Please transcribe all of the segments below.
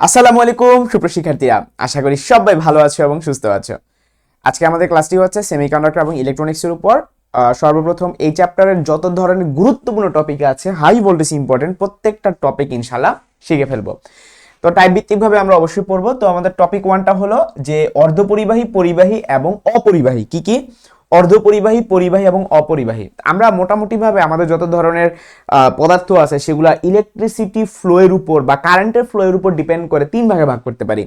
আসসালামু আলাইকুম সুপ্রিয় শিক্ষার্থীরা, আশা করি সবাই ভালো আছো এবং সুস্থ আছো। আজকে আমাদের ক্লাসটি হচ্ছে সেমিকন্ডাক্টর এবং ইলেকট্রনিক্সের উপর। সর্বপ্রথম এই চ্যাপ্টারের যত ধরনের গুরুত্বপূর্ণ টপিক আছে, হাই ভোল্টেজ ইম্পর্টেন্ট প্রত্যেকটা টপিক ইনশাআল্লাহ শিখে ফেলবো। তো টাইপ ভিত্তিকভাবে আমরা অবশ্যই পড়বো। তো আমাদের টপিক ওয়ানটা হলো যে অর্ধপরিবাহী, পরিবাহী এবং অপরিবাহী কি কি। অর্ধপরিবাহী, পরিবাহী এবং অপরিবাহী আমরা মোটামুটিভাবে আমাদের যত ধরনের পদার্থ আছে সেগুলা ইলেকট্রিসিটি ফ্লোয়ের উপর বা কারেন্টের ফ্লোয়ের উপর ডিপেন্ড করে তিন ভাগে ভাগ করতে পারি।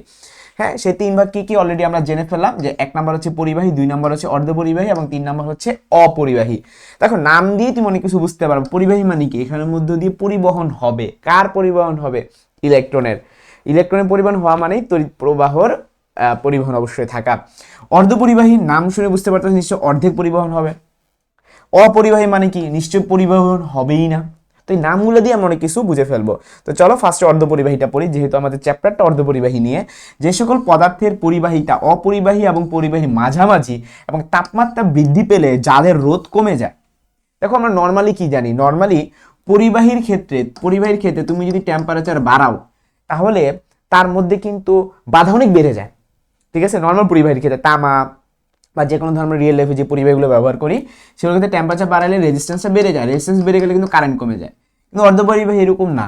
হ্যাঁ, সেই তিন ভাগ কি কি অলরেডি আমরা জেনে ফেললাম, যে এক নাম্বার হচ্ছে পরিবাহী, দুই নাম্বার হচ্ছে অর্ধপরিবাহী এবং তিন নাম্বার হচ্ছে অপরিবাহী। দেখো, নাম দিয়ে তুমি অনেক কিছু বুঝতে পারবে। পরিবাহী মানে কি, এখানের মধ্য দিয়ে পরিবহন হবে। কার পরিবহন হবে? ইলেকট্রনের। ইলেকট্রনের পরিবহন হওয়া মানেই তড়িৎ প্রবাহর পরিবহন অবশ্যই থাকা। অর্ধপরিবাহী নাম শুনে বুঝতে পারতেছি নিশ্চয় অর্ধেক পরিবহন হবে। অপরিবাহী মানে কি, নিশ্চয় পরিবহন হবেই না। তো এই নামগুলো দিয়ে আমরা অনেক কিছু বুঝে ফেলবো। তো চলো ফার্স্টে অর্ধপরিবাহীটা পড়ি, যেহেতু আমাদের চ্যাপ্টারটা অর্ধপরিবাহী নিয়ে। যে সকল পদার্থের পরিবাহিতা অপরিবাহী এবং পরিবাহী মাঝামাঝি এবং তাপমাত্রা বৃদ্ধি পেলে যাদের রোধ কমে যায়। দেখো, আমরা নর্মালি কি জানি, নর্মালি পরিবাহীর ক্ষেত্রে তুমি যদি টেম্পারেচার বাড়াও তাহলে তার মধ্যে কিন্তু বাধা অনেক বেড়ে যায়। ঠিক আছে, নর্মাল পরিবাহীর ক্ষেত্রে তামা বা যে কোনো ধরনের রিয়েল লাইফে যে পরিবাহীগুলো ব্যবহার করি সেগুলোর ক্ষেত্রে টেম্পারেচার বাড়ালে রেজিস্ট্যান্সটা বেড়ে যায়। রেজিস্ট্যান্স বেড়ে গেলে কিন্তু কারেন্ট কমে যায়। কিন্তু অর্ধপরিবাহী এরকম না।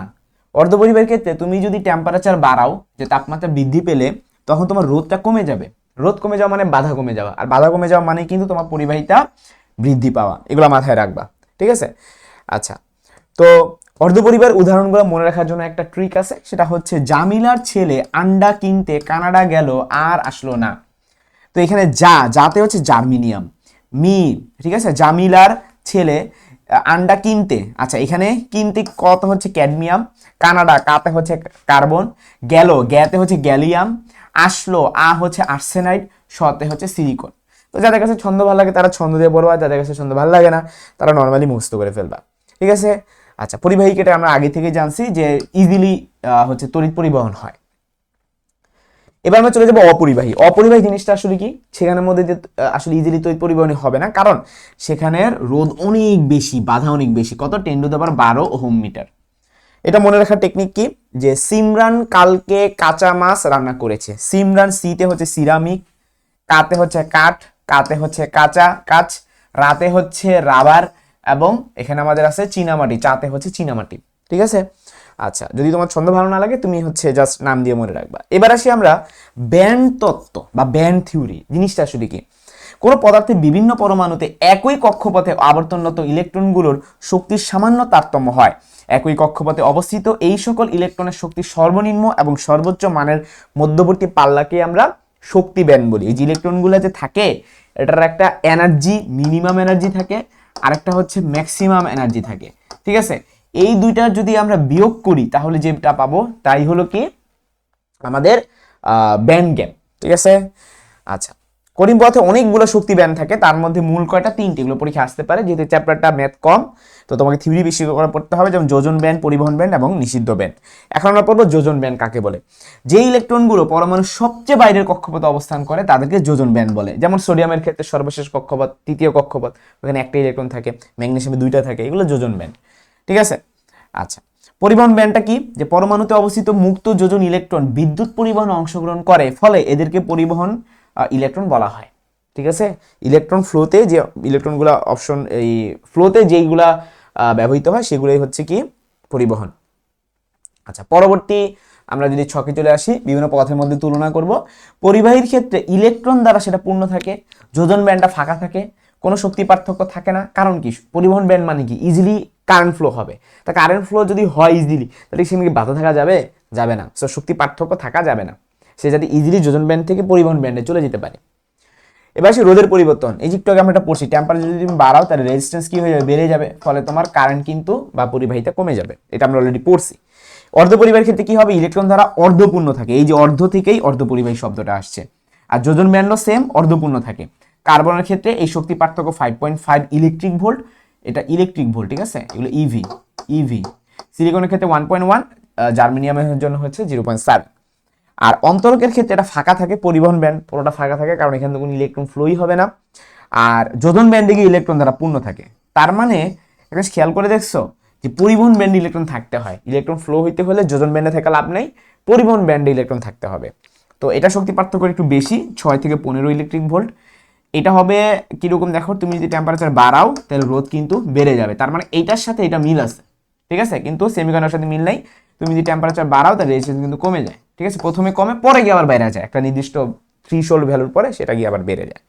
অর্ধপরিবাহীর ক্ষেত্রে তুমি যদি টেম্পারেচার বাড়াও, যে তাপমাত্রা বৃদ্ধি পেলে, তখন তোমার রোধটা কমে যাবে। রোধ কমে যাওয়া মানে বাধা কমে যাওয়া, আর বাধা কমে যাওয়া মানে কিন্তু তোমার পরিবাহিতা বৃদ্ধি পাওয়া। এগুলো মাথায় রাখবা, ঠিক আছে? আচ্ছা, তো অর্ধপরিবার উদাহরণগুলো মনে রাখার জন্য একটা ট্রিক আছে, সেটা হচ্ছে জামিলার ছেলে আন্ডা কিনতে কানাডা গেল আর আসলো না। তো এখানে যাতে হচ্ছে জার্মিনিয়াম, ঠিক আছে, জামিলার ছেলে আন্ডা কিনতে, আচ্ছা এখানে কিনতে কত হচ্ছে ক্যাডমিয়াম, কানাডা কাতে হচ্ছে কার্বন, গ্যাতে হচ্ছে গ্যালিয়াম, আসলো হচ্ছে আর্সেনাইড, শতে হচ্ছে সিলিকন। তো যাদের কাছে ছন্দ ভালো লাগে তারা ছন্দ দিয়ে পড়বা, যাদের কাছে ছন্দ ভালো লাগে না তারা নর্মালি মুখস্থ করে ফেলবা, ঠিক আছে? আচ্ছা, পরিবাহীকে আমরা আগে থেকে জানছি যে ইজিলি হচ্ছে তড়িৎ পরিবহন হয়। এবার আমরা চলে যাবো অপরিবাহী। অপরিবাহী জিনিসটা আসলে কি, সেখানের মধ্যে যে আসলে ইজিলি তড়িৎ পরিবহন হবে না, কারণ সেখানের রোধ অনেক বেশি, বাধা অনেক বেশি। কত? 10⁻12 ওহম মিটার। এটা মনে রাখার টেকনিক কি, যে সিমরান কালকে কাঁচা মাছ রান্না করেছে। সিমরান সিতে হচ্ছে সিরামিক, কাতে হচ্ছে কাঠ, কাতে হচ্ছে কাঁচা কাচ, রাতে হচ্ছে রাবার, এবং এখানে আমাদের আছে চীনামাটি, চাতে হচ্ছে চীনামাটি, ঠিক আছে? আচ্ছা, যদি তোমার ছন্দ ভালো না লাগে তুমি হচ্ছে জাস্ট নাম দিয়ে মনে রাখবা। এবার আসি আমরা ব্যান্ড তত্ত্ব বা ব্যান্ড থিওরি। জিনিসটা আসলে কি, কোনো পদার্থের বিভিন্ন পরমাণুতে একই কক্ষপথে আবর্তনরত ইলেকট্রনগুলোর শক্তির সামান্য তারতম্য হয়। একই কক্ষপথে অবস্থিত এই সকল ইলেকট্রনের শক্তি সর্বনিম্ন এবং সর্বোচ্চ মানের মধ্যবর্তী পাল্লাকে আমরা শক্তি ব্যান্ড বলি। এই যে ইলেকট্রনগুলো যে থাকে, এটার একটা এনার্জি, মিনিমাম এনার্জি থাকে, আরেকটা হচ্ছে ম্যাক্সিমাম এনার্জি থাকে, ঠিক আছে? এই দুইটার যদি আমরা বিয়োগ করি তাহলে যেটা পাবো তাই হলো কি আমাদের ব্যান্ড গ্যাপ, ঠিক আছে? আচ্ছা, কঠিন পদার্থে অনেকগুলো শক্তি ব্যান্ড থাকে, তার মধ্যে মূল কয়টা? তিনটি। এগুলো পরীক্ষা আসতে পারে, যেহেতু চ্যাপ্টারটা ম্যাথ কম তো তোমাকে থিওরি বেশি করে পড়তে হবে, যেমন যোজন ব্যান্ড, পরিবহন ব্যান্ড এবং নিষিদ্ধ ব্যান্ড। এখন আমরা পড়বো যোজন ব্যান্ড কাকে বলে। যে ইলেকট্রনগুলো পরমাণুর সবচেয়ে বাইরের কক্ষপথে অবস্থান করে তাদেরকে যোজন ব্যান্ড বলে। যেমন সোডিয়ামের ক্ষেত্রে সর্বশেষ কক্ষপথ, তৃতীয় কক্ষপথ, ওখানে একটা ইলেকট্রন থাকে। ম্যাগনেসিয়ামে দুইটা থাকে। এগুলো যোজন ব্যান্ড, ঠিক আছে? আচ্ছা, পরিবহন ব্যান্ডটা কি, যে পরমাণুতে অবস্থিত মুক্ত যোজন ইলেকট্রন বিদ্যুৎ পরিবহনে অংশগ্রহণ করে, ফলে এদেরকে পরিবহন ইলেকট্রন বলা হয়, ঠিক আছে? ইলেকট্রন ফ্লোতে যে ইলেকট্রনগুলো এই ফ্লোতে যেইগুলা ব্যবহৃত হয় সেগুলোই হচ্ছে কি পরিবহন। আচ্ছা, পরবর্তী আমরা যদি ছকে চলে আসি, বিভিন্ন পদার্থের মধ্যে তুলনা করব। পরিবাহীর ক্ষেত্রে ইলেকট্রন দ্বারা সেটা পূর্ণ থাকে, যোজন ব্যান্ডটা ফাঁকা থাকে, কোনো শক্তি পার্থক্য থাকে না। কারণ কি, পরিবহন ব্যান্ড মানে কি, ইজিলি কারেন্ট ফ্লো হবে। তা কারেন্ট ফ্লো যদি হয় ইজিলি, তাহলে সেখানে কি বাধা থাকা যাবে? যাবে না। সো শক্তি পার্থক্য থাকা যাবে না, সে যাতে ইজিলি যোজন ব্যান্ড থেকে পরিবহন ব্যান্ডে চলে যেতে পারে। এবার আসে রোধের পরিবর্তন। এই যে একটু আগে আমরা এটা পড়ছি, টেম্পারেচার যদি তুমি বাড়াও তাহলে রেজিস্ট্যান্স কি হয়ে যাবে? বেড়ে যাবে, ফলে তোমার কারেন্ট কিন্তু বা পরিবাহিতা কমে যাবে। এটা আমরা অলরেডি পড়ছি। অর্ধপরিবাহীর ক্ষেত্রে কি হবে? ইলেকট্রন দ্বারা অর্ধপূর্ণ থাকে। এই যে অর্ধ থেকেই অর্ধপরিবাহী শব্দটা আসছে। আর যোজন ব্যান্ডও সেম, অর্ধপূর্ণ থাকে। কার্বনের ক্ষেত্রে এই শক্তি পার্থক্য 5.5 ইলেকট্রিক ভোল্ট, এটা ইলেকট্রিক ভোল্ট, ঠিক আছে? এগুলো ইভি। সিলিকনের ক্ষেত্রে 1.1, জার্মেনিয়ামের জন্য হচ্ছে 0.7। আর অন্তরকের ক্ষেত্রে এটা ফাঁকা থাকে, পরিবহন ব্যান্ড পুরোটা ফাঁকা থাকে, কারণ এখানে কোনো ইলেকট্রন ফ্লোই হবে না। আর যোজন ব্যান্ডে গিয়ে ইলেকট্রন দ্বারা পূর্ণ থাকে। তার মানে একটা খেয়াল করে দেখছো যে পরিবহন ব্যান্ডে ইলেকট্রন থাকতে হয়, ইলেকট্রন ফ্লো হইতে হলে যোজন ব্যান্ডে থাকা লাভ নেই, পরিবহন ব্যান্ডে ইলেকট্রন থাকতে হবে। তো এটা শক্তি পার্থক্য একটু বেশি, 6 থেকে 15 ইলেকট্রিক ভোল্ট। এটা হবে কিরকম দেখো, তুমি যদি টেম্পারেচার বাড়াও তাহলে রোধ কিন্তু বেড়ে যাবে, তার মানে এইটার সাথে এটা মিল আছে, ঠিক আছে, কিন্তু সেমিকন্ডাক্টরের সাথে মিল নাই। তুমি যদি টেম্পারেচার বাড়াও তাহলে রেজিস্ট্যান্স কিন্তু কমে যায়, ঠিক আছে, প্রথমে কমে পরে গিয়ে আবার বেড়ে যায়, একটা নির্দিষ্ট থ্রেশহোল্ড ভ্যালুর পরে সেটা গিয়ে আবার বেড়ে যায়।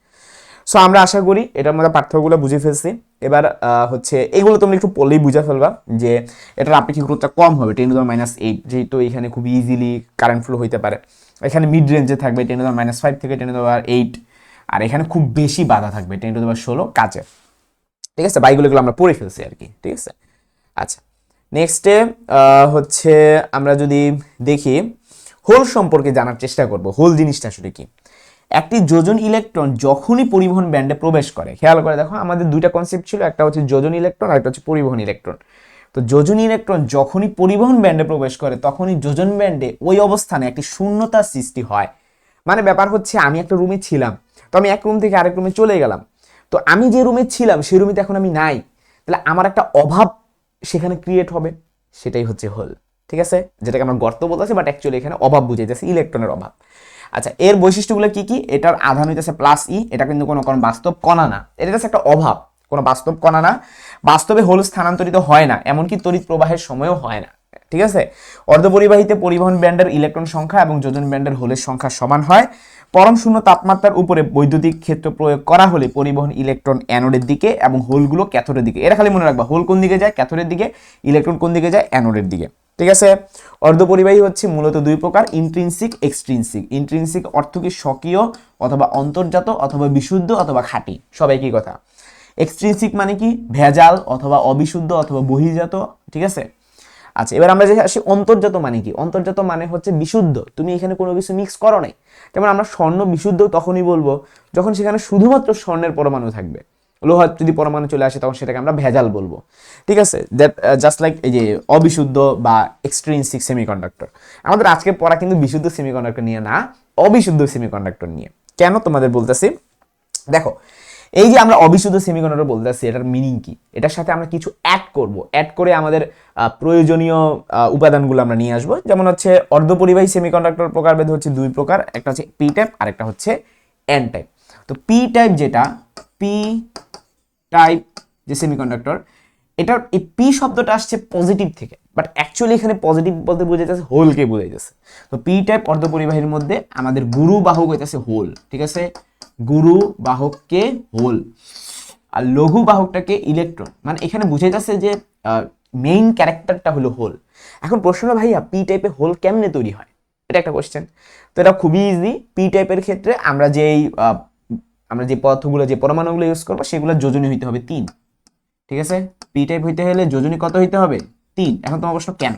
সো আমরা আশা করি এটার মধ্যে পার্থক্যগুলো বুঝে ফেলছি। এবার হচ্ছে এগুলো তোমরা একটু পড়লেই বুঝে ফেলবা যে এটার আপেক্ষিক গুরুত্বটা কম হবে, 10⁻⁸, যেহেতু এখানে খুব ইজিলি কারেন্ট ফ্লো হইতে পারে। এখানে মিড রেঞ্জে থাকবে 10⁻⁵ থেকে 10⁸, আর এখানে খুব বেশি বাধা থাকবে 10⁻16 কাছে, ঠিক আছে, বাইগুলো আমরা পড়ে ফেলছি আর কি, ঠিক আছে। আচ্ছা, নেক্সটে হচ্ছে আমরা যদি দেখি হোল সম্পর্কে জানার চেষ্টা করব। হোল জিনিসটা আসলে কি? একটি যোজন ইলেকট্রন যখনই পরিবহন ব্যান্ডে প্রবেশ করে, খেয়াল করে দেখো আমাদের দুইটা কনসেপ্ট ছিল, একটা হচ্ছে যোজন ইলেকট্রন আর একটা হচ্ছে পরিবহন ইলেকট্রন। তো যোজন ইলেকট্রন যখনই পরিবহন ব্যান্ডে প্রবেশ করে তখনই যোজন ব্যান্ডে ওই অবস্থানে একটি শূন্যতার সৃষ্টি হয়। মানে ব্যাপার হচ্ছে আমি একটা রুমে ছিলাম, তো আমি এক রুম থেকে আরেক রুমে চলে গেলাম, তো আমি যে রুমে ছিলাম সেই রুমে এখন আমি নাই, তাহলে আমার একটা অভাব সেখানে ক্রিয়েট হবে, সেটাই হচ্ছে হোল, ঠিক আছে, যেটাকে আমরা গর্ত বলতেছি, বাট অ্যাকচুয়ালি এখানে অভাব বুঝাইতেছে, ইলেকট্রনের অভাব। আচ্ছা, এর বৈশিষ্ট্যগুলো কি কি? এটার আধান হইতেছে +E, এটা কিন্তু কোনো বাস্তব কণা না, এটা হচ্ছে একটা অভাব, কোনো বাস্তব কণা না, বাস্তবে হোল স্থানান্তরিত হয় না, এমনকি তড়িৎ প্রবাহের সময়ও হয় না, ঠিক আছে। অর্ধপরিবাহীতে পরিবহন ব্যান্ডের ইলেকট্রন সংখ্যা এবং যোজন ব্যান্ডের হোলের সংখ্যা সমান হয়। পরম শূন্য তাপমাত্রার উপরে বৈদ্যুতিক ক্ষেত্র প্রয়োগ করা হলে পরিবহন ইলেকট্রন অ্যানোডের দিকে এবং হোলগুলো ক্যাথোডের দিকে। এটা খালি মনে রাখবা, হোল কোন দিকে যায়? ক্যাথোডের দিকে। ইলেকট্রন কোন দিকে যায়? অ্যানোডের দিকে, ঠিক আছে। অর্ধপরিবাহী হচ্ছে মূলত দুই প্রকার, ইন্ট্রিনসিক, এক্সট্রিনসিক। ইন্ট্রিনসিক অর্থ কি? স্বকীয় অথবা অন্তর্জাত অথবা বিশুদ্ধ অথবা খাঁটি, সব একই কথা। এক্সট্রিনসিক মানে কি? ভেজাল অথবা অবিশুদ্ধ অথবা বহির্জাত, ঠিক আছে। আচ্ছা, এবার আমরা যে আসি অন্তর্জাত মানে কি? অন্তর্জাত মানে হচ্ছে বিশুদ্ধ, তুমি এখানে কোনো কিছু মিক্স করো নাই। যেমন আমরা স্বর্ণ বিশুদ্ধ তখনই বলবো যখন সেখানে শুধুমাত্র স্বর্ণের পরমাণু থাকবে, লোহার যদি পরমাণু চলে আসে তখন সেটাকে আমরা ভেজাল বলবো, ঠিক আছে। দ্যাট জাস্ট লাইক এই যে অবিশুদ্ধ বা এক্সট্রিনসিক সেমিকন্ডাক্টর। আমাদের আজকে পড়া কিন্তু বিশুদ্ধ সেমিকন্ডাক্টর নিয়ে না, অবিশুদ্ধ সেমিকন্ডাক্টর নিয়ে। কেন তোমাদের বলতেছি দেখো, এই যে আমরা অবিশুদ্ধ সেমিকন্ডাক্টর বলতেছি, এটার মিনিং কি? এটার সাথে আমরা কিছু অ্যাড করব, অ্যাড করে আমাদের প্রয়োজনীয় উপাদানগুলো আমরা নিয়ে আসবো। যেমন হচ্ছে অর্ধপরিবাহী সেমিকন্ডাক্টর প্রকারভেদ হচ্ছে দুই প্রকার, একটা হচ্ছে পি টাইপ আর একটা হচ্ছে এন টাইপ। তো পি টাইপ যেটা, পি টাইপ যে সেমিকন্ডাক্টর, এটার এই পি শব্দটা আসছে পজিটিভ থেকে, বাট অ্যাকচুয়ালি এখানে পজিটিভ বলতে বোঝাইতেছে হোলকে বোঝাইতেছে। তো পি টাইপ অর্ধপরিবাহীর মধ্যে আমাদের গুরু বাহক হইতেছে হোল, ঠিক আছে, গুরু বাহককে হোল, আর লঘু বাহকটাকে ইলেকট্রন। মানে এখানে বুঝাইতেছে যে মেইন ক্যারেক্টারটা হলো হোল। এখন প্রশ্ন, ভাইয়া পি টাইপের হোল কেমনে তৈরি হয়? এটা একটা কোশ্চেন। তো এটা খুবই ইজি। পি টাইপের ক্ষেত্রে আমরা যে পদার্থগুলো, যে পরমাণুগুলো ইউজ করবো সেগুলো যোজনী হইতে হবে 3, ঠিক আছে। পি টাইপ হইতে হলে যোজনী কত হইতে হবে? 3। এখন তোমার প্রশ্ন কেন?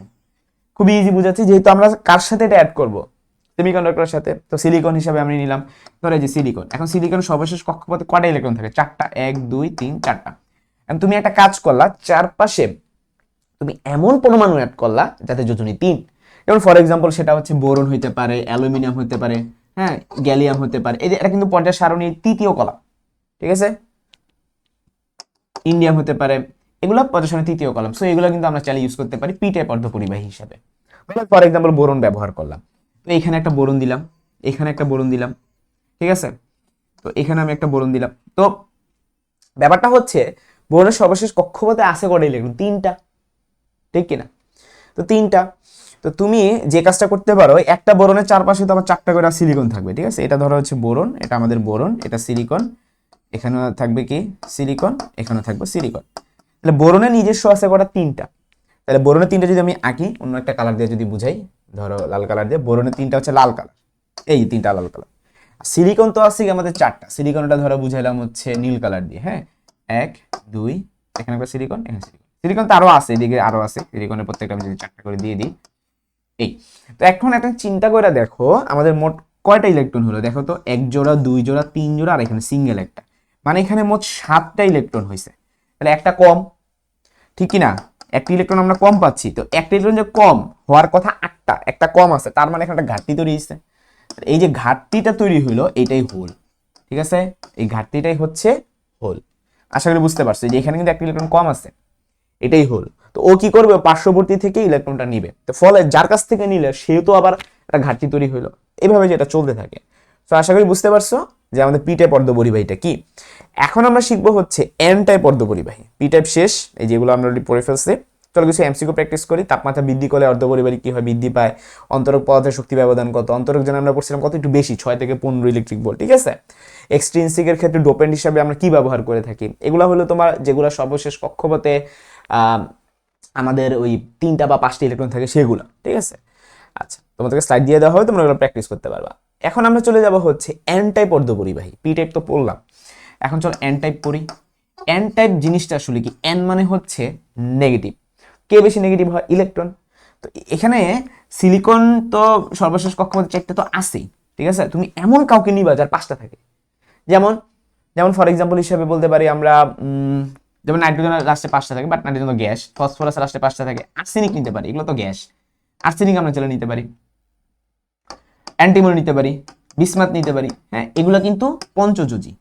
খুবই ইজি বুঝাচ্ছি, যেহেতু আমরা কার সাথে এটা অ্যাড করবো? সেমিকন্ডাক্টরের সাথে। তো সিলিকন হিসাবে আমি নিলাম, ধরো এই যে সিলিকন। এখন সিলিকন সর্বশেষ কক্ষপথে কয়টা ইলেকট্রন থাকে? 4টা, 1 2 3 4টা। এখন তুমি একটা কাজ করলা, চারপাশে তুমি এমন পরমাণু অ্যাড করলা যাতে যোজনী 3। যেমন ফর এক্সাম্পল সেটা হচ্ছে বোরন হইতে পারে, অ্যালুমিনিয়াম হইতে পারে, হ্যাঁ, গ্যালিয়াম হতে পারে। এই যে এটা কিন্তু পর্যায় সারণীর 3য় কলাম, ঠিক আছে। ইন্ডিয়াম হতে পারে, এগুলো পর্যায় সারণীর 3য় কলাম। সো এগুলো কিন্তু আমরা চাইলে ইউজ করতে পারি পি টাইপ অর্ধপরিবাহী হিসাবে। ফর এক্সাম্পল বোরন ব্যবহার করলাম, তো এখানে একটা বোরন দিলাম, এখানে একটা বোরন দিলাম, ঠিক আছে। তো এখানে আমি একটা বোরন দিলাম। তো ব্যাপারটা হচ্ছে বোরনের সর্বশেষ কক্ষপথে আছে কয়টা ইলেকট্রন? 3টা, ঠিক কিনা? তো 3টা। তো তুমি যে কাজটা করতে পারো, একটা বোরনের চারপাশে তো আবার 4টা করে সিলিকন থাকবে, ঠিক আছে। এটা ধরো হচ্ছে বোরন, এটা আমাদের বোরন, এটা সিলিকন, এখানে থাকবে কি সিলিকন, এখানে থাকবে সিলিকন। তাহলে বোরনের নিজস্ব আছে কয়টা? 3টা। তাহলে বোরনের 3টা যদি আমি আঁকি অন্য একটা কালার দিয়ে যদি বুঝাই, ধরো লাল কালার দিয়ে, বোরনের 3টা হচ্ছে লাল কালার, এই 3টা লাল কালার। সিলিকন তো আছে আমাদের 4টা, সিলিকনটা ধরো বুঝাইলাম হচ্ছে নীল কালার দিয়ে, হ্যাঁ, 1 2, এখানে একটা সিলিকন, এখানে সিলিকন। সিলিকন তো আরো আছে, এদিকে আরো আছে, সিলিকনের প্রত্যেকটা আমি যদি 4টা করে দিয়ে দিই, এই। তো এখন একটা চিন্তা করে দেখো আমাদের মোট কয়টা ইলেকট্রন হলো? দেখো তো, 1 জোড়া 2 জোড়া 3 জোড়া আর এখানে সিঙ্গেল একটা, মানে এখানে মোট 7টা ইলেকট্রন হয়েছে। তাহলে একটা কম, ঠিক কিনা? একটা ইলেকট্রন আমরা কম পাচ্ছি। তো একটা ইলেকট্রন যে কম হওয়ার কথা 8টা, একটা কম আছে, তার মানে এখানে একটা ঘাটতি তৈরি হয়েছে। এই যে ঘাটতিটা তৈরি হলো এইটাই হোল, ঠিক আছে। এই ঘাটতিটাই হচ্ছে হোল। আশা করি বুঝতে পারছো যে এখানে কিন্তু একটা ইলেকট্রন কম আছে, এটাই হোল। তো ও কি করবে, পার্শ্ববর্তী থেকে ইলেকট্রনটা নিবে, তো ফলে যার কাছ থেকে নিলে সেও তো আবার একটা ঘাটতি তৈরি হইলো, এইভাবে যেটা চলতে থাকে। তো আশা করি বুঝতে পারছো যে আমাদের পি টাইপ অর্ধপরিবাহীটা কি। এখন আমরা শিখবো হচ্ছে এন টাইপ অর্ধপরিবাহী। পি টাইপ শেষ, এই যেগুলো আমরা অলরেডি পড়ে ফেলছি। চলো কিছু এমসিকিউ প্র্যাকটিস করি। তাপমাত্রা বৃদ্ধি করলে অর্ধপরিবাহী কি হয়, বৃদ্ধি পায়। অন্তরক পদার্থের শক্তি ব্যবধান কত, অন্তরক যেন আমরা পড়ছিলাম কত, একটু বেশি, 6 থেকে 15 ইলেকট্রিক ভোল্ট, ঠিক আছে। এক্সট্রিনসিকের ক্ষেত্রে ডোপেন্ট হিসাবে আমরা কি ব্যবহার করে থাকি, এগুলো হলো তোমার যেগুলো সর্বশেষ কক্ষপথে আমাদের ওই 3টা বা 5টা ইলেকট্রন থাকে সেগুলো, ঠিক আছে। আচ্ছা, তোমাদেরকে স্লাইড দিয়ে দেওয়া হবে, তোমরা এগুলো প্র্যাকটিস করতে পারবা। এখন আমরা চলে যাব হচ্ছে এন টাইপ অর্ধপরিবাহী। পি টাইপ তো পড়লাম, এখন চলো এন টাইপ পড়ি। এন টাইপ জিনিসটা আসলে কি, এন মানে হচ্ছে নেগেটিভ। কে বেশি নেগেটিভ হয়, ইলেকট্রন। তো এখানে সিলিকন তো সর্বশেষ কক্ষপথে 4টা তো আছেই, ঠিক আছে। তুমি এমন কাউকে নিবা যার 5টা থাকে, যেমন যেমন ফর এক্সাম্পল হিসেবে বলতে পারি আমরা, যেমন নাইট্রোজেনের লাস্টে 5টা থাকে, বাট নাইট্রোজেন তো গ্যাস। ফসফরাসের লাস্টে 5টা থাকে। আর্সেনিক নিতে পারি, এগুলো তো গ্যাস, আর্সেনিক আমরা চলে নিতে পারি। অ্যান্টিমনি নিতে পারি, বিসমাথ নিতে পারি, হ্যাঁ, এগুলা কিন্তু পঞ্চযোজী,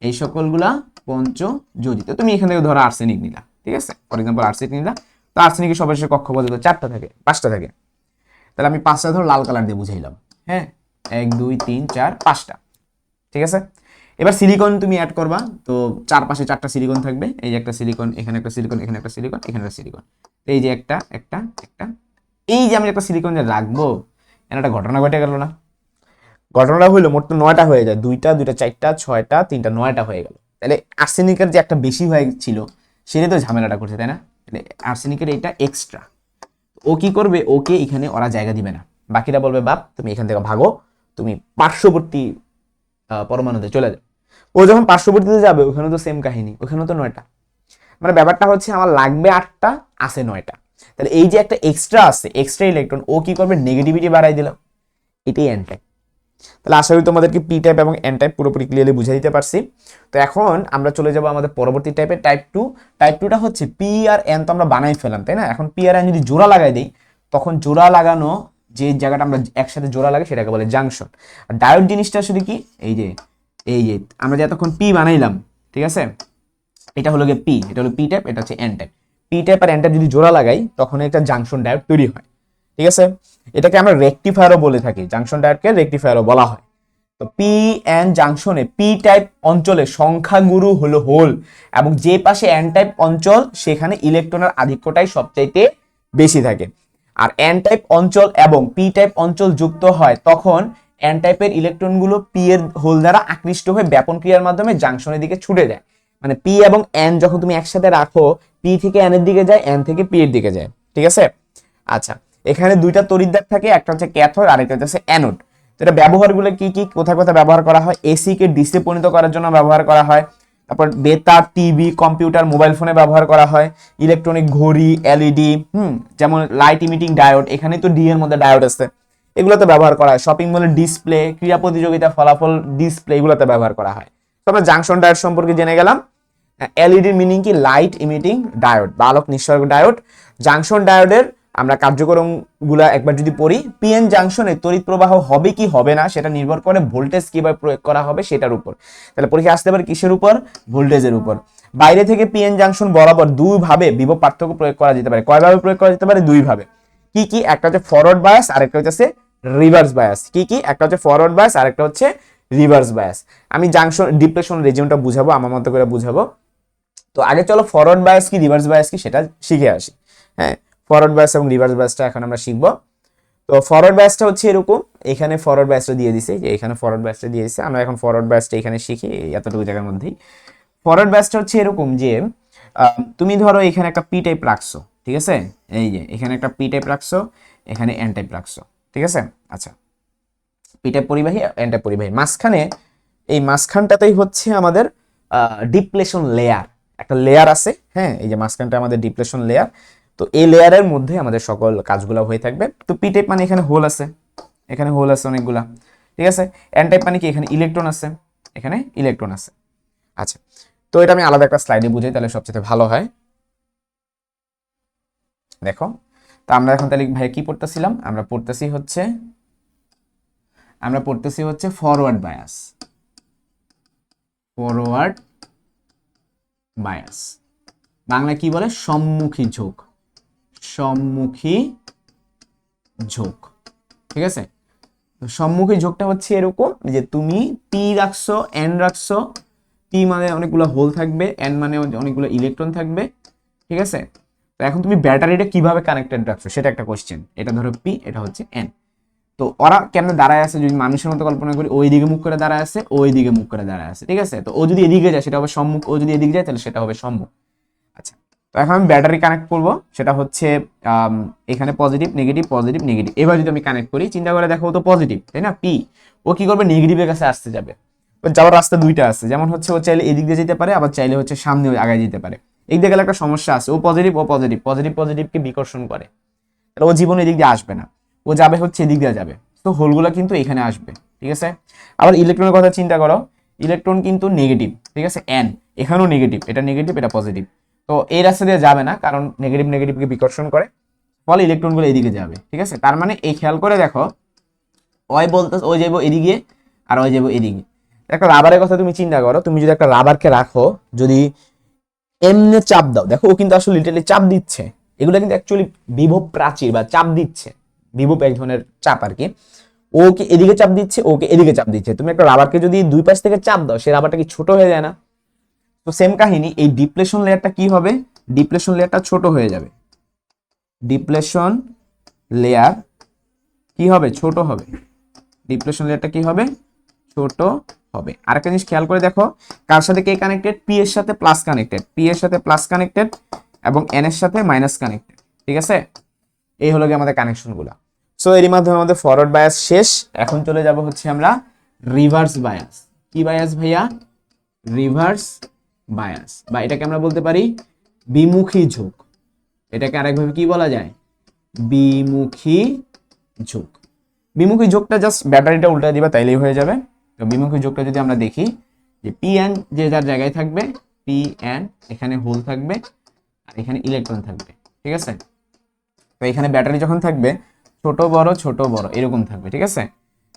এই সকলগুলা পঞ্চযোজী। তো তুমি এখান থেকে ধরো আর্সেনিক নিলা, ঠিক আছে, ফর এক্সাম্পল আর্সেনিক নিলা। তো আর্সেনিকের সর্বশেষ কক্ষপথে তো 4টা থাকে, 5টা থাকে, তাহলে আমি 5টা ধরো লাল কালার দিয়ে বুঝাইলাম, হ্যাঁ, 1 2 3 4 5টা, ঠিক আছে। এবার সিলিকন তুমি অ্যাড করবা, তো চারপাশে 4টা সিলিকন থাকবে, এই যে একটা সিলিকন, এখানে একটা সিলিকন, এখানে একটা সিলিকন, এখানে একটা সিলিকন, এই যে একটা একটা একটা, এই যে আমি একটা সিলিকন যে রাখবো, এখানে একটা ঘটনা ঘটে গেল না। ঘটনাটা হইলো মোট তো 9টা হয়ে যায়, 2টা 2টা 4টা 6টা 3টা 9টা হয়ে গেল। তাহলে আর্সেনিকের যে একটা বেশি হয়ে ছিল সেটাই তো ঝামেলাটা করছে, তাই না। তাহলে আর্সেনিকের এটা এক্সট্রা, ও কি করবে, ওকে এখানে ওরা জায়গা দিবে না। বাকিরা বলবে বাপ তুমি এখান থেকে ভাগো, তুমি পার্শ্ববর্তী পরমাণুতে চলে যাও। ও যখন পার্শ্ববর্তীতে যাবে ওখানে তো সেম কাহিনী, ওখানে তো 9টা। মানে ব্যাপারটা হচ্ছে আমার লাগবে 8টা, আছে 9টা। তাহলে এই যে একটা এক্সট্রা আছে, এক্সট্রা ইলেকট্রন, ও কি করবে, নেগেটিভিটি বাড়াই দিল। এটাই এন টাইপ। তাহলে আশা করি তোমাদেরকে পি টাইপ এবং এন টাইপ পুরোপুরি ক্লিয়ারলি বুঝিয়ে দিতে পারছি। তো এখন আমরা চলে যাব আমাদের পরবর্তী টাইপে, টাইপ টু। টাইপ টুটা হচ্ছে পি আর এন তো আমরা বানাই ফেলাম, তাই না। এখন পি আর এন যদি জোড়া লাগাই দিই, তখন জোড়া লাগানো যে জায়গাটা আমরা একসাথে জোড়া লাগে সেটাকে বলে জাংশন। আর ডায়োড জিনিসটা আসলে কি, এই যে আমরা যে এতক্ষণ পি বানাইলাম, ঠিক আছে, এটা হলো গিয়ে পি, এটা হলো পি টাইপ, এটা হচ্ছে এন টাইপ। পি টাইপ আর এন টাইপ যদি জোড়া লাগাই তখন একটা জাংশন ডায়োড তৈরি হয়, ঠিক আছে। এটাকে আমরা রেকটিফায়ারও বলে থাকি, জাংশন ডায়োডকে রেকটিফায়ারও বলা হয়। তো পি এন জাংশনে পি টাইপ অঞ্চলে সংখ্যাগুরু হলো হোল, এবং যে পাশে এন টাইপ অঞ্চল সেখানে ইলেকট্রনের আধিক্যটাই সবচাইতে বেশি থাকে। আর এন টাইপ অঞ্চল এবং পি টাইপ অঞ্চল যুক্ত হয় তখন এন টাইপের ইলেকট্রনগুলো পি এর হোল দ্বারা আকৃষ্ট হয়ে ব্যাপন ক্রিয়ার মাধ্যমে জাংশনের দিকে ছুটে যায়। মানে পি এবং এন যখন তুমি একসাথে রাখো, পি থেকে এন এর দিকে যায়, এন থেকে পি এর দিকে যায়, ঠিক আছে। আচ্ছা, এখানে দুইটা তড়িৎদ্বার থাকে, একটা হচ্ছে ক্যাথোড আর একটা হচ্ছে অ্যানোড। তো এটা ব্যবহারগুলো কি কি, কোথায় কোথায় ব্যবহার করা হয়, এসি কে ডিসি পরিণত করার জন্য ব্যবহার করা হয়, তারপর বেতার, টিভি, কম্পিউটার, মোবাইল ফোনে ব্যবহার করা হয়, ইলেকট্রনিক ঘড়ি, এলইডি, যেমন লাইট ইমিটিং ডায়োড, এখানে তো ডি এর মধ্যে ডায়োড আছে, এগুলোতে ব্যবহার করা হয়। শপিং মলের ডিসপ্লে, ক্রীড়া প্রতিযোগিতা ফলাফল ডিসপ্লে, এগুলোতে ব্যবহার করা হয়। তো আমরা জাংশন ডায়োড সম্পর্কে জেনে গেলাম। এলইডির মিনিং কি, লাইট ইমিটিং ডায়োড বা আলোক নিঃসরক ডায়োড। জাংশন ডায়োডের আমরা কার্যক্রম গুলা একবার যদি পড়ি, পিএন জাংশনে তড়িৎ প্রবাহ হবে কি হবে না সেটা নির্ভর করে ভোল্টেজ কিভাবে প্রয়োগ করা হবে সেটার উপর। তাহলে পরীক্ষা আসতে পারে কিসের উপর, ভোল্টেজের উপর। বাইরে থেকে পিএন জাংশন বরাবর দুই ভাবে বিভব পার্থক্য প্রয়োগ করা যেতে পারে। কয়ভাবে প্রয়োগ করা যেতে পারে, দুই ভাবে। কি কি, একটা হচ্ছে ফরওয়ার্ড বায়াস আর একটা হচ্ছে রিভার্স বায়াস। কি কি, একটা হচ্ছে ফরওয়ার্ড বায়াস আর একটা হচ্ছে রিভার্স বায়াস। আমি জাংশন ডিপ্লেশন রেজিমটা বুঝাবো, আমার মতো করে বুঝাবো। তো আগে চলো ফরওয়ার্ড বায়াস কি রিভার্স বায়াস কি সেটা শিখে আসি। হ্যাঁ, ফরওয়ার্ড বায়াস এবং রিভার্স বায়াসটা এখন আমরা শিখবো। তো ফরওয়ার্ড বায়াসটা হচ্ছে এরকম, এখানে ফরওয়ার্ড বায়াসটা দিয়ে দিছে, যে এখানে ফরওয়ার্ড বায়াসটা দিয়ে দিছে। আমরা এখন ফরওয়ার্ড বায়াসটা এখানে শিখি এতটুকু জায়গার মধ্যেই। ফরওয়ার্ড বায়াসটা হচ্ছে এরকম যে তুমি ধরো এখানে একটা পি টাইপ রাখছো, ঠিক আছে, এই যে এখানে একটা পি টাইপ রাখছো, এখানে এন টাইপ রাখছো, ঠিক আছে। আচ্ছা, পি টাইপ পরিবাহী, এন টাইপ পরিবাহী, মাঝখানে এই মাঝখানটাতেই হচ্ছে আমাদের ডিপ্লেশন লেয়ার, একটা লেয়ার আছে, হ্যাঁ, এই যে মাঝখানটা আমাদের ডিপ্লেশন লেয়ার। তো এই লেয়ারের মধ্যে আমাদের সকল কাজগুলো হয়ে থাকবে। তো পি টাইপ মানে এখানে হোল আছে, এখানে হোল আছে অনেকগুলা, ঠিক আছে। এন টাইপ মানে কি, এখানে ইলেকট্রন আছে, এখানে ইলেকট্রন আছে। আচ্ছা, তো এটা আমি আলাদা একটা স্লাইডে বুঝাই তাহলে সবচেয়ে ভালো হয়। দেখো, তো আমরা এখন তাহলে ভাই কি পড়তেছিলাম, আমরা পড়তেছি হচ্ছে forward bias, forward bias, Bangla কি বলে? সম্মুখী ঝোঁক, সম্মুখী ঝোঁক। ঠিক আছে, সম্মুখী ঝোঁকটা হচ্ছে এরকম যে তুমি পি রাখছো, এন রাখছো, পি মানে অনেকগুলো হোল থাকবে, এন মানে অনেকগুলো ইলেকট্রন থাকবে। ঠিক আছে, তো এখন তুমি ব্যাটারিটা কিভাবে কানেক্টেড রাখছো সেটা একটা কোশ্চেন। এটা ধরো পি, এটা হচ্ছে এন। তো ওরা কেমনে দাঁড়ায় আছে, যদি মানুষের মতো কল্পনা করি, ওই দিকে মুখ করে দাঁড়ায় আছে, ওই দিকে মুখ করে দাঁড়ায় আছে। ঠিক আছে, তো ও যদি এদিকে যায় সেটা হবে সম্মুখ, ও যদি এদিকে যায় তাহলে সেটা হবে সম্মুখ। আচ্ছা, তো এখন আমি ব্যাটারি কানেক্ট করব, সেটা হচ্ছে এখানে পজিটিভ নেগেটিভ পজিটিভ নেগেটিভ। এবার যদি আমি কানেক্ট করি, চিন্তা করে দেখো, ও তো পজিটিভ তাই না, পি। ও কি করবে? নেগেটিভের কাছে আসতে যাবে। ও যাওয়ার রাস্তা দুইটা আছে, যেমন হচ্ছে ও চাইলে এদিক দিয়ে যেতে পারে, আবার চাইলে হচ্ছে সামনে আগায় যেতে পারে। এই দিকে গেলে একটা সমস্যা আছে, ও পজিটিভ, ও পজিটিভ, পজিটিভ পজিটিভকে বিকর্ষণ করে, তাহলে ও জীবনে এদিক দিয়ে আসবে না, ও যাবে হচ্ছে এদিক দিয়ে যাবে। তো হোলগুলো কিন্তু এখানে আসবে। ঠিক আছে, আবার ইলেকট্রনের কথা চিন্তা করো, ইলেকট্রন কিন্তু নেগেটিভ। ঠিক আছে, এন এখানেও নেগেটিভ, এটা নেগেটিভ এটা পজিটিভ, তো এই রাস্তা দিয়ে যাবে না, কারণ নেগেটিভ নেগেটিভকে বিকর্ষণ করে, ফলে ইলেকট্রনগুলো এদিকে যাবে। ঠিক আছে, তার মানে এই খেয়াল করে দেখো, ওই বলতে ওই যাবো এদিকে আর ওই যাবো এদিকে। একটা রাবারের কথা তুমি চিন্তা করো, তুমি যদি একটা রাবারকে রাখো, যদি এমনি চাপ দাও, দেখো ও কিন্তু আসলে লিটারালি চাপ দিচ্ছে, এগুলো কিন্তু অ্যাকচুয়ালি বিভব প্রাচীর বা চাপ দিচ্ছে, বিভব এক ধরনের চাপ আর কি। ওকে এদিকে চাপ দিচ্ছে, ওকে এদিকে চাপ দিচ্ছে। তুমি একটা রাবারকে যদি দুই পাশ থেকে চাপ দাও, সে রাবারটা কি ছোট হয়ে যায় না? তো সেম কাহিনী, এই ডিপ্লেশন লেয়ারটা কি হবে? ডিপ্লেশন লেয়ারটা ছোট হয়ে যাবে, ডিপ্লেশন লেয়ার কি হবে? ছোট হবে। ডিপ্লেশন লেয়ারটা কি হবে? ছোট হবে। আরেকটা জিনিস খেয়াল করে দেখো, কার সাথে কে কানেক্টেড? পি এর সাথে প্লাস কানেক্টেড, পি এর সাথে প্লাস কানেক্টেড এবং এন এর সাথে মাইনাস কানেক্টেড। ঠিক আছে, এই হলো কি আমাদের কানেকশন গুলা। সো এরই মাধ্যমে আমাদের ফরওয়ার্ড বায়াস শেষ। এখন চলে যাব হচ্ছে আমরা রিভার্স বায়াস। কি বায়াস ভাইয়া? রিভার্স বায়াস, বা এটাকে আমরা বলতে পারি বিমুখী ঝোঁক। এটাকে আরেকভাবে কি বলা যায়? বিমুখী ঝোঁক। বিমুখী ঝোঁকটা জাস্ট ব্যাটারিটা উল্টা দিবা তাইলেই হয়ে যাবে। তো বিমুখী ঝোঁকটা যদি আমরা দেখি, যে পি এন যে যার জায়গায় থাকবে, পি এন এখানে হোল থাকবে আর এখানে ইলেকট্রন থাকবে। ঠিক আছে, তো এখানে ব্যাটারি যখন থাকবে ছোট বড় এরকম থাকবে। ঠিক আছে,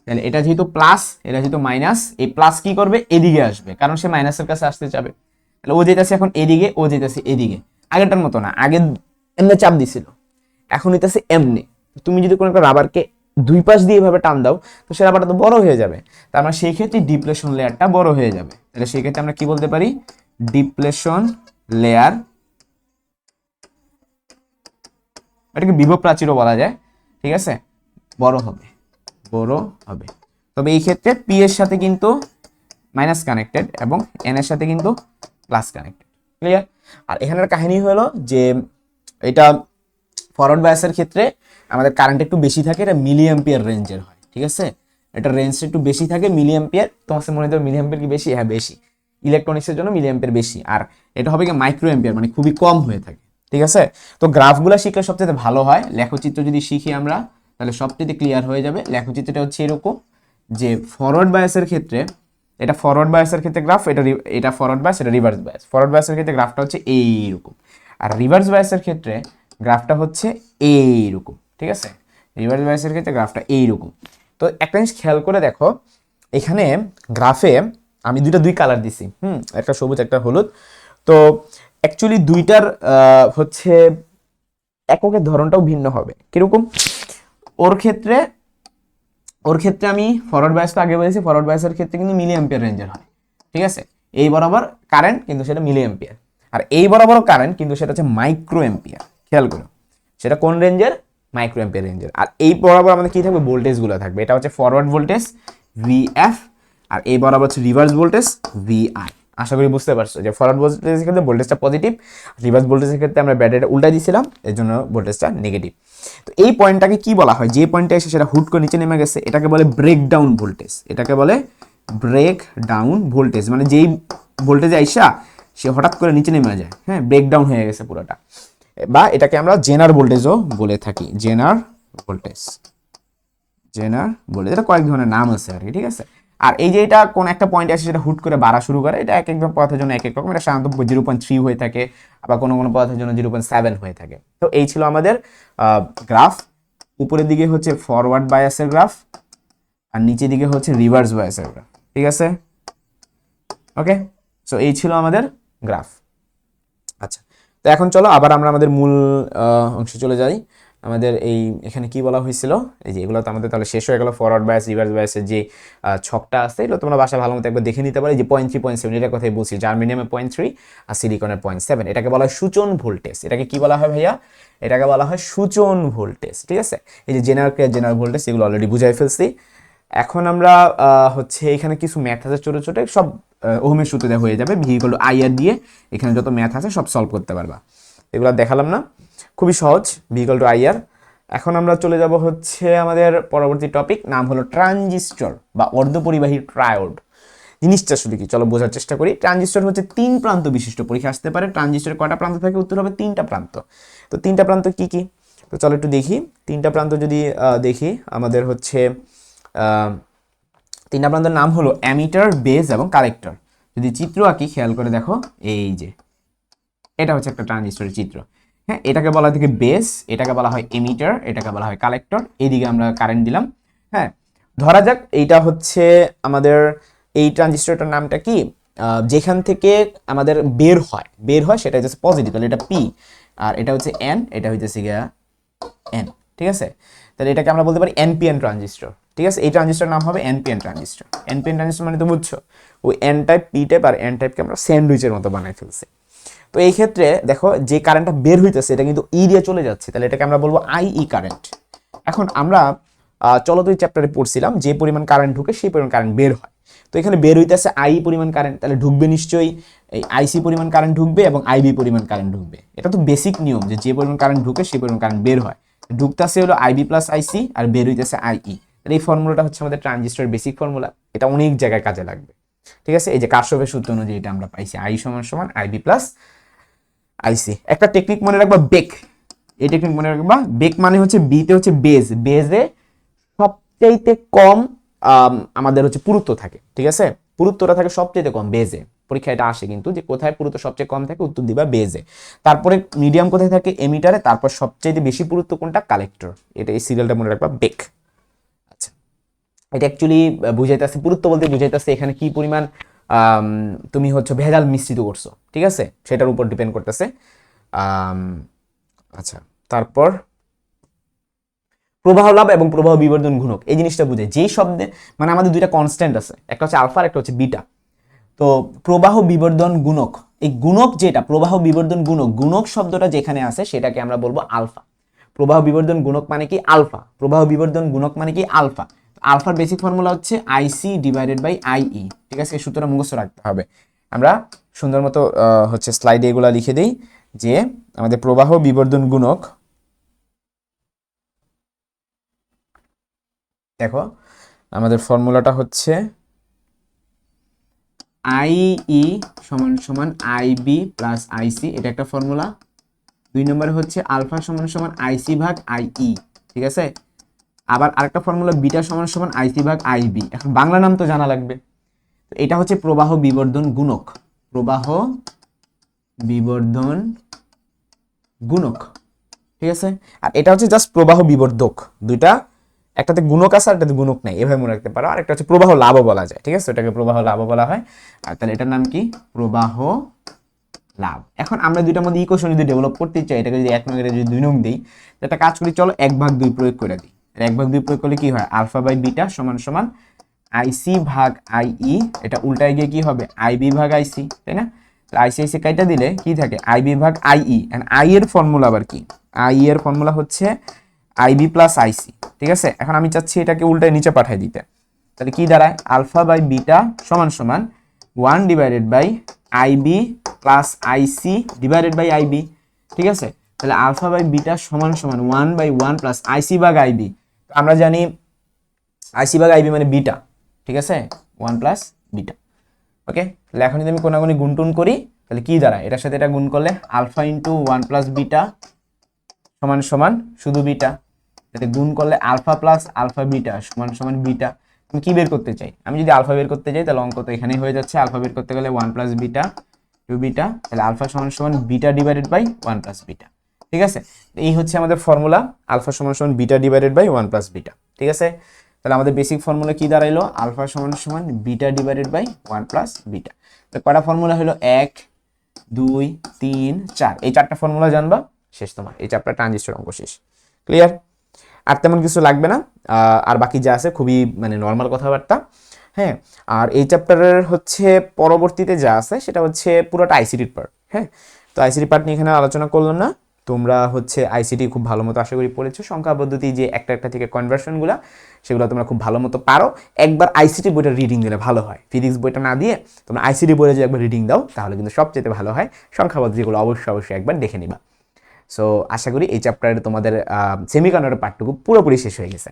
তাহলে এটা যেহেতু প্লাস, এটা যেহেতু মাইনাস, এই প্লাস কি করবে? এদিকে আসবে, কারণ সে মাইনাসের কাছে আসতে যাবে। তাহলে ও যেতেছে এখন এদিকে, ও যেতেছে এদিকে। আগেরটার মতো না, আগে এমনি চাপ দিছিল, এখন নিতেছে এমনি। তুমি যদি কোনো একটা রাবারকে দুই পাশ দিয়ে এভাবে টান দাও, তো সে রাবারটা তো বড় হয়ে যাবে, তার মানে সেই ক্ষেত্রে ডিপ্লেশন লেয়ারটা বড় হয়ে যাবে। তাহলে সেই ক্ষেত্রে আমরা কি বলতে পারি? ডিপ্লেশন লেয়ার, এটাকে বিভব প্রাচীরও বলা যায়। ঠিক আছে, বড় হবে, বড় হবে। তবে এই ক্ষেত্রে পি এর সাথে কিন্তু মাইনাস কানেক্টেড এবং এন এর সাথে কিন্তু প্লাস কানেক্টেড। ক্লিয়ার? আর এখানের কাহিনী হলো যে এটা ফরওয়ার্ড বায়াসের ক্ষেত্রে আমাদের কারেন্ট একটু বেশি থাকে, এটা মিলি অ্যাম্পিয়ার রেঞ্জের হয়। ঠিক আছে, এটা রেঞ্জটা একটু বেশি থাকে, মিলি অ্যাম্পিয়ার। তোমার মনে হয় মিলি অ্যাম্পিয়ার কি বেশি? হ্যাঁ বেশি, ইলেকট্রনিক্সের জন্য মিলি অ্যাম্পিয়ার বেশি। আর এটা হবে কি মাইক্রো অ্যাম্পিয়ার, মানে খুবই কম হয়ে থাকে। ঠিক আছে, তো গ্রাফগুলো শিখলে সবচেয়ে ভালো হয়। লেখচিত্র যদি শিখি আমরা, তাহলে সবচেয়ে ক্লিয়ার হয়ে যাবে। লেখচিত্রটা হচ্ছে এরকম, যে ফরওয়ার্ড বায়াসের ক্ষেত্রে, এটা ফরওয়ার্ড বায়াসের ক্ষেত্রে গ্রাফ, এটা ফরওয়ার্ড বায়াস, এটা রিভার্স বায়াস। ফরওয়ার্ড বায়াসের ক্ষেত্রে গ্রাফটা হচ্ছে এইরকম, আর রিভার্স বায়াসের ক্ষেত্রে গ্রাফটা হচ্ছে এইরকম। ঠিক আছে, রিভার্স বায়াসের ক্ষেত্রে গ্রাফটা এইরকম। তো একটা জিনিস খেয়াল করে দেখো, এখানে গ্রাফে আমি দুই কালার দিছি, একটা সবুজ একটা হলুদ। তো অ্যাকচুয়ালি দুইটার হচ্ছে এককের ধরনটাও ভিন্ন হবে। কিরকম? ওর ক্ষেত্রে আমি ফরওয়ার্ড বায়াস তো আগে বলেছি, ফরওয়ার্ড বায়াসের ক্ষেত্রে কিন্তু মিলি অ্যাম্পিয়ার রেঞ্জের হয়। ঠিক আছে, এই বরাবর কারেন্ট কিন্তু সেটা মিলি অ্যাম্পিয়ার, আর এই বরাবর কারেন্ট কিন্তু সেটা হচ্ছে মাইক্রো অ্যাম্পিয়ার। খেয়াল করো, সেটা কোন রেঞ্জের? মাইক্রো অ্যাম্পিয়ার রেঞ্জের। আর এই বরাবর আমাদের কি থাকবে? ভোল্টেজগুলো থাকবে। এটা হচ্ছে ফরওয়ার্ড ভোল্টেজ ভিএফ, আর এই বরাবর হচ্ছে রিভার্স ভোল্টেজ ভিআই। আশা করি বুঝতে পারছো যে ফরওয়ার্ড ভোল্টেজের ক্ষেত্রে ভোল্টেজটা পজিটিভ, রিভার্স ভোল্টেজের ক্ষেত্রে আমরা ব্যাটারিটা উল্টা দিয়েছিলাম, এর জন্য ভোল্টেজটা নেগেটিভ। তো এই পয়েন্টটাকে কি বলা হয়? যে পয়েন্টটা এসে সেটা হুট করে নিচে নেমে গেছে, এটাকে বলে ব্রেকডাউন ভোল্টেজ। এটাকে বলে ব্রেক ডাউন ভোল্টেজ, মানে যেই ভোল্টেজে আইসা সে হঠাৎ করে নিচে নেমে যায়, হ্যাঁ, ব্রেকডাউন হয়ে গেছে পুরোটা। বা এটাকে আমরা জেনার ভোল্টেজও বলে থাকি, জেনার ভোল্টেজ, জেনার ভোল্টেজ। এটা কয়েক ধরনের নাম আছে আর কি। ঠিক আছে, আর এই যে এটা কোন একটা পয়েন্টে আসে সেটা হুট করে বাড়া শুরু করে, এটা এক এক পদার্থের জন্য এক এক রকম। এটা সাধারণত 0.3 হয়ে থাকে, আবার কোনো কোনো পদার্থের জন্য 0.7 হয়ে থাকে। তো এই ছিল আমাদের গ্রাফ। উপরের দিকে হচ্ছে ফরওয়ার্ড বায়াসের গ্রাফ, আর নিচের দিকে হচ্ছে রিভার্স বায়াসের গ্রাফ। ঠিক আছে, ওকে। সো এই ছিল আমাদের গ্রাফ। আচ্ছা, তো এখন চলো আবার আমরা আমাদের মূল অংশে চলে যাই। আমাদের এখানে কি বলা হয়েছিল, এই যে এগুলো তো আমাদের তাহলে শেষ হয়ে গেল। ফরওয়ার্ড বায়াস, রিভার্স বায়াসের যে ছকটা আছে এগুলো তোমরা বাসায় ভালো মতো একবার দেখে নিতে পারো। যে 0.3 0.7 এটার কথাই বলছি, জার্মেনিয়ামে 0.3 আর সিলিকনের 0.7। এটাকে বলা হয় সূচন ভোল্টেজ। এটাকে কি বলা হয় ভাইয়া? এটাকে বলা হয় সূচন ভোল্টেজ। ঠিক আছে, এই যে জেনারেল ভোল্টেজ এগুলো অলরেডি বুঝাই ফেলছি। এখন আমরা হচ্ছে এখানে কিছু ম্যাথ আছে ছোট ছোট, সব ওহমের সূত্রে হয়ে যাবে। ভি ইকুয়াল টু আই আর দিয়ে এখানে যত ম্যাথ আছে সব সলভ করতে পারবা। এগুলো দেখালাম না, খুবই সহজ। ভি ইকুয়াল টু আই আর। এখন আমরা চলে যাব হচ্ছে আমাদের পরবর্তী টপিক, নাম হলো ট্রানজিস্টর বা অর্ধপরিবাহী ট্রায়োড। জিনিসটা আসলে কি চলো বোঝার চেষ্টা করি। ট্রানজিস্টর হচ্ছে 3 প্রান্ত বিশিষ্ট। পরীক্ষা আসতে পারে ট্রানজিস্টরের কয়টা প্রান্ত থাকে, উত্তর হবে 3টা প্রান্ত। তো 3টা প্রান্ত কি কি? তো চলো একটু দেখি। 3টা প্রান্ত যদি দেখি, আমাদের হচ্ছে 3টা প্রান্তের নাম হলো অ্যামিটার, বেজ এবং কালেক্টর। যদি চিত্র আঁকি খেয়াল করে দেখো, এই যে এটা হচ্ছে একটা ট্রানজিস্টরের চিত্র। হ্যাঁ, এটাকে বলা হয় বেস, এটাকে বলা হয় এমিটার, এটাকে বলা হয় কালেক্টর। এইদিকে আমরা কারেন্ট দিলাম। হ্যাঁ, ধরা যাক এইটা হচ্ছে আমাদের এই ট্রানজিস্টরটার নামটা কি, যেখান থেকে আমাদের বের হয় সেটা হচ্ছে পজিটিভ, তাহলে এটা পি। আর এটা হচ্ছে এন, এটা হইতেছে গিয়া এন। ঠিক আছে, তাহলে এটাকে আমরা বলতে পারি এনপিএন ট্রানজিস্টর। ঠিক আছে, এই ট্রানজিস্টর নাম হবে এনপিএন ট্রানজিস্টর। এনপিএন ট্রানজিস্টর মানে তো বুঝছো, ওই এন টাইপ, পি টাইপ আর এন টাইপকে আমরা স্যান্ডউইচের মতো বানাই ফেলছি। তো এই ক্ষেত্রে দেখো যে কারেন্টটা বের হইতেছে এটা কিন্তু ই দিয়ে চলে যাচ্ছে, তাহলে এটাকে আমরা বলবো আইই কারেন্ট। এখন আমরা চলতো এই চ্যাপ্টারে পড়ছিলাম যে পরিমাণ কারেন্ট ঢুকে সেই পরিমাণ কারেন্ট বের হয়। তো এখানে বের হইতেছে আই পরিমাণ কারেন্ট, তাহলে ঢুকবে নিশ্চয়ই এই আইসি পরিমাণ কারেন্ট ঢুকবে এবং আইবি পরিমাণ কারেন্ট ঢুকবে। এটা তো বেসিক নিয়ম যে পরিমাণ কারেন্ট ঢুকে সেই পরিমাণ কারেন্ট বের হয়। ঢুকতেছে হলো আইবি প্লাস আইসি আর বের হইতেছে আইই। তাহলে এই ফর্মুলাটা হচ্ছে আমাদের ট্রানজিস্টরের বেসিক ফর্মুলা। এটা অনেক জায়গায় কাজে লাগবে। ঠিক আছে, এই যে কারশফের সূত্র অনুযায়ী এটা আমরা পাইছি, আই সমান সমান আইবি প্লাস আইসি। একটা টেকনিক মনে রাখবা, বেক। এই টেকনিক মনে রাখবা, বেক মানে হচ্ছে বিতে হচ্ছে বেজ, বেজে সবচাইতে কম আমাদের হচ্ছে পুরুত্ব থাকে। ঠিক আছে, পুরুত্বটা থাকে সবচাইতে কম বেজে। পরীক্ষা এটা আসে কিন্তু যে কোথায় পুরুত্ব সবচেয়ে কম থাকে, উত্তর দিবা বেজে। তারপরে মিডিয়াম কোথায় থাকে, এমিটারে। তারপর সবচাইতে বেশি পুরুত্ব কোনটা, কালেক্টর। এটা এই সিরিয়ালটা মনে রাখবা, বেক। আচ্ছা, এটা অ্যাকচুয়ালি বুঝাইতেছে, পুরুত্ব বলতে বুঝাইতেছে এখানে কি পরিমাণ তুমি হচ্ছে ভেজাল মিশ্রিত করছো। ঠিক আছে, সেটার উপর ডিপেন্ড করতেছে। আচ্ছা, তারপর প্রবাহ লাভ এবং প্রবাহ বিবর্ধন গুণক, এই জিনিসটা বুঝে যেই শব্দে মানে আমাদের দুইটা কনস্ট্যান্ট আছে, একটা হচ্ছে আলফা আর একটা হচ্ছে বিটা। তো প্রবাহ বিবর্ধন গুণক, এই গুণক যেটা প্রবাহ বিবর্ধন গুণক, গুণক শব্দটা যেখানে আছে সেটাকে আমরা বলবো আলফা। প্রবাহ বিবর্ধন গুণক মানে কি আলফা, প্রবাহ বিবর্ধন গুণক মানে কি আলফা। আলফার বেসিক ফর্মুলা হচ্ছে আইসি ডিভাইডেড বাই আইই। ঠিক আছে, এই সূত্রটা মুখস্থ রাখতে হবে। আমরা সুন্দর মতো হচ্ছে স্লাইডে এগুলা লিখে দিই যে আমাদের প্রবাহ বিবর্ধন গুণক, দেখো আমাদের ফর্মুলাটা হচ্ছে আইই সমান সমান আইবি প্লাস আইসি, এটা একটা ফর্মুলা। 2 নম্বরে হচ্ছে আলফা সমান সমান আইসি ভাগ আইই। ঠিক আছে, আবার আরেকটা ফর্মুলা বিটা সমান সমান আইসি ভাগ আইবি। এখন বাংলা নাম তো জানা লাগবে। তো এটা হচ্ছে প্রবাহ বিবর্ধন গুণক, প্রবাহ বিবর্ধন গুণক। ঠিক আছে, আর এটা হচ্ছে জাস্ট প্রবাহ বিবর্ধক। দুইটা, একটাতে গুণক আছে আর একটাতে গুণক নাই, এভাবে মনে রাখতে পারো। আর একটা হচ্ছে প্রবাহ লাভও বলা যায়। ঠিক আছে, এটাকে প্রবাহ লাভও বলা হয়। আর তাহলে এটার নাম কি, প্রবাহ লাভ। এখন আমরা দুইটার মধ্যে ইকুয়েশন যদি ডেভেলপ করতে চাই, এটাকে যদি 1 নং এর যদি 2 নং দেই, একটা কাজ করি, চলো 1/2 প্রয়োগ করে দিই। 1/2 প্রয়োগ করলে কি হয়, আলফা বাই বিটা সমান সমান আইসি ভাগ আইই। এটা উল্টায় গিয়ে কি হবে, আইবি ভাগ আইসি, তাই না? আইসি আইসি কাইটা দিলে কি থাকে, আইবি ভাগ আইই। এন্ড আই এর ফর্মুলা আবার কি, আই এর ফর্মুলা হচ্ছে আইবি প্লাস আইসি। ঠিক আছে, এখন আমি চাচ্ছি এটাকে উল্টায় নিচে পাঠিয়ে দিতে। তাহলে কি দাঁড়ায়, আলফা বাই বিটা সমান সমান 1 divided by IB plus IC divided by IB. ঠিক আছে, তাহলে আলফা বাই বিটা সমান সমান 1/1 প্লাস আইসি ভাগ আইবি। আমরা জানি আইসি ভাগ আইবি মানে বিটা। ঠিক আছে, 1 প্লাস বিটা। ওকে, তাহলে এখন যদি আমি কোনাগুনি গুণটুন করি, তাহলে কি দাঁড়ায়, এটার সাথে এটা গুণ করলে আলফা ইন্টু 1 প্লাস বিটা সমান সমান শুধু বিটা। তাহলে গুণ করলে আলফা প্লাস আলফা বিটা সমান সমান বিটা। আমি কি বের করতে চাই, আমি যদি আলফা বের করতে চাই তাহলে অঙ্ক তো এখানেই হয়ে যাচ্ছে। আলফা বের করতে গেলে 1 প্লাস বিটা 2 বিটা, তাহলে আলফা সমান সমান beta divided by 1 plus beta. ঠিক আছে, এই হচ্ছে আমাদের ফর্মুলা, আলফা সমান সমান beta divided by 1 plus beta. ঠিক আছে, তাহলে আমাদের বেসিক ফর্মুলা কি দাঁড়াইলো, আলফা সমান সমান beta divided by 1 plus beta. তো কয়টা ফর্মুলা হলো, 1 2 3 4 এই 4টা ফর্মুলা জানবা, শেষ তোমার এই চ্যাপ্টার ট্রানজিস্টর অঙ্ক শেষ। ক্লিয়ার? আর তেমন কিছু লাগবে না, আর বাকি যা আছে খুবই মানে নর্মাল কথাবার্তা। হ্যাঁ, আর এই চ্যাপ্টারের হচ্ছে পরবর্তীতে যা আছে সেটা হচ্ছে পুরোটা আইসিটির পার্ট। হ্যাঁ, তো আইসিটি পার্ট নিয়ে এখানে আলোচনা করলাম না। তোমরা হচ্ছে আইসিটি খুব ভালো মতো আশা করি পড়েছো। সংখ্যা পদ্ধতি যে একটা একটা থেকে কনভার্সনগুলো, সেগুলো তোমরা খুব ভালো মতো পারো। একবার আইসিটি বইটা রিডিং দিলে ভালো হয়, ফিজিক্স বইটা না দিয়ে তোমরা আইসিটি বইটা যদি একবার রিডিং দাও তাহলে কিন্তু সবচেয়ে ভালো হয়। সংখ্যা পদ্ধতিগুলো অবশ্যই একবার দেখে নিবা। সো আশা করি এই চ্যাপ্টারে তোমাদের সেমিকন্ডাক্টর পার্টটুকু পুরোপুরি শেষ হয়ে গেছে।